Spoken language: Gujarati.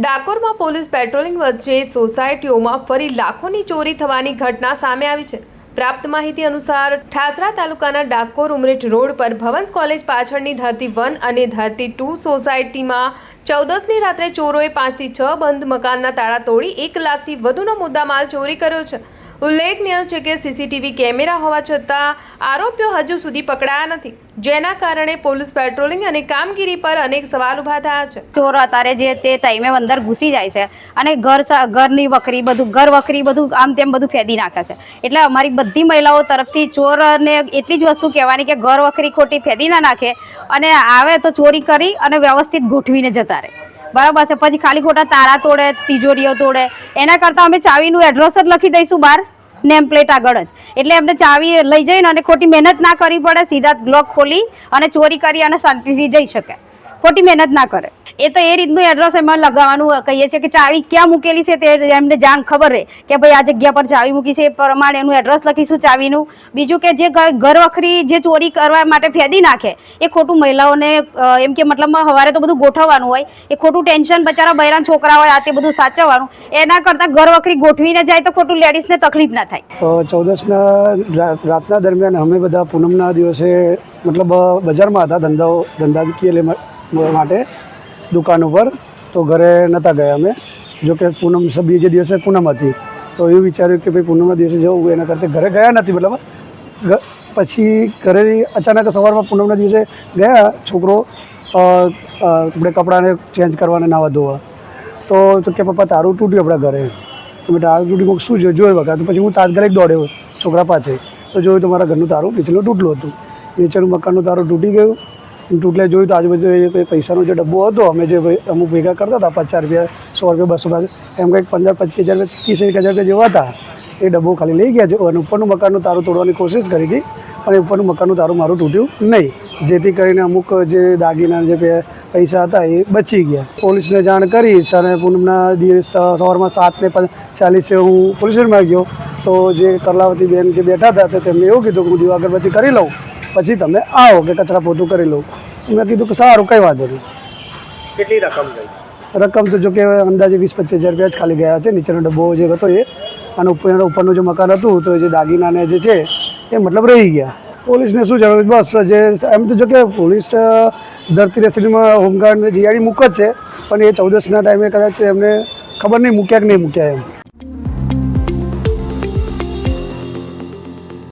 ડાકોરમાં પોલીસ પેટ્રોલિંગ વચ્ચે સોસાયટીઓમાં ફરી લાખોની ચોરી થવાની ઘટના સામે આવી છે। પ્રાપ્ત માહિતી અનુસાર ઠાસરા તાલુકાના ડાકોર ઉમરેઠ રોડ પર ભવન્સ કોલેજ પાછળની ધરતી 1 અને ધરતી 2 સોસાયટીમાં 14ની રાત્રે ચોરોએ 5 થી 6 બંધ મકાનના તાળા તોડી 1 લાખથી વધુનો મુદ્દામાલ ચોરી કર્યો છે। ઉલ્લેખનીય છે કે સીસીટીવી કેમેરા હોવા છતાં આરોપીઓ હજુ સુધી પકડાયા નથી, જેના કારણે પોલીસ પેટ્રોલિંગ અને કામગીરી પર અનેક સવાલ ઊભા થયા છે। ચોર અત્યારે જે તે ટાઈમે અંદર ઘૂસી જાય છે અને ઘરની વખરી બધું આમ તેમ બધું ફેદી નાખે છે। એટલે અમારી બધી મહિલાઓ તરફથી ચોરને એટલી જ વસ્તુ કહેવાની કે ઘર વખરી ખોટી ફેદી ના નાખે અને આવે તો ચોરી કરી અને વ્યવસ્થિત ગોઠવીને જતા રહે, બરાબર છે। પછી ખાલી ખોટા તાળા તોડે, તિજોરીઓ તોડે, એના કરતાં અમે ચાવીનું એડ્રેસ જ લખી દઈશું બહાર નેમ પ્લેટ આગળ જ, એટલે એમને ચાવી લઈ જઈને અને ખોટી મહેનત ના કરવી પડે, સીધા લોક ખોલી અને ચોરી કરી અને શાંતિથી જઈ શકે, ખોટી મહેનત ના કરે। એ તો એ રીતનું એડ્રેસ એમાં લગાવવાનું કહીએ છીએ કે ચાવી ક્યાં મૂકેલી છે તે એમને જાણ ખબર રહે કે ભાઈ આ જગ્યા પર ચાવી મૂકી છે, એ પ્રમાણે એનું એડ્રેસ લખીશું ચાવીનું। બીજું કે જે ઘર વખરી જે ચોરી કરવા માટે ફેદી નાખે એ ખોટું મહિલાઓને એમ કે મતલબમાં સવારે તો બધું ગોઠવવાનું હોય, એ ખોટું ટેન્શન બચારા બૈરાન છોકરા હોય આ તે બધું સાચવવાનું, એના કરતાં ઘર વખરી ગોઠવીને જાય તો ખોટું લેડીઝને તકલીફ ના થાય। 14ના રાતના દરમિયાન અમે બધા પૂનમના દિવસે મતલબ બજારમાં હતા ધંધાકીય માટે દુકાન ઉપર, તો ઘરે નહોતા ગયા અમે, જોકે પૂનમ બીજે દિવસે પૂનમ હતી તો એવું વિચાર્યું કે ભાઈ પૂનમના દિવસે જવું, એના કરતાં ઘરે ગયા નથી। મતલબ પછી ઘરે અચાનક સવારમાં પૂનમના દિવસે ગયા છોકરો આપણે કપડાને ચેન્જ કરવાને નાવા ધોવા, તો કે પપ્પા તારું તૂટ્યું આપણા ઘરે, તો મેં તારું તૂટ્યું શું જોયું વખત, તો પછી હું તાત્કાલિક દોડ્યો છોકરા પાસે, તો જોયું તો મારા ઘરનું તારું નીચેનું તૂટેલું હતું, નીચેનું મકાનનું તારું તૂટી ગયું। તૂટલે જોયું તો આજુબાજુ પૈસાનો જે ડબ્બો હતો, અમે જે અમુક ભેગા કરતા હતા 50 રૂપિયા, 100 રૂપિયા, 200 એમ કંઈક 15-25 હજાર 30 હજાર જેવા હતા, એ ડબ્બો ખાલી લઈ ગયા છે અને ઉપરનું મકાનનું તારું તોડવાની કોશિશ કરી હતી, પણ ઉપરનું મકાનનું તારું મારું તૂટ્યું નહીં, જેથી કરીને અમુક જે દાગીના જે પૈસા હતા એ બચી ગયા। પોલીસને જાણ કરી અને પૂનમના દિવસ સવારમાં 7:40 હું પોલીસ સ્ટેશનમાં ગયો, તો જે કરલાવતી બેન જે બેઠા હતા તેમને એવું કીધું કે હું દીવા અગરબત્તી કરી લઉં પછી તમે આવો કે કચરા પોતું કરી લઉં। મેં કીધું કે સારું, કંઈ વાંધો નહીં। કેટલી રકમ ગઈ? રકમ તો જો કે અંદાજે 20-25 હજાર રૂપિયા જ ખાલી ગયા છે, નીચેનો ડબ્બો જે હતો એ, અને ઉપરનું જે મકાન હતું તો જે દાગીનાને જે છે એ મતલબ રહી ગયા। પોલીસને શું જરૂર, બસ જે એમ તો જો કે પોલીસ ધરતી રેસિડેન્ટમાં હોમગાર્ડ જીઆરડી મૂક જ છે, પણ એ 14ના ટાઈમે કદાચ એમને ખબર નહીં મૂક્યા કે નહીં મૂક્યા એમ।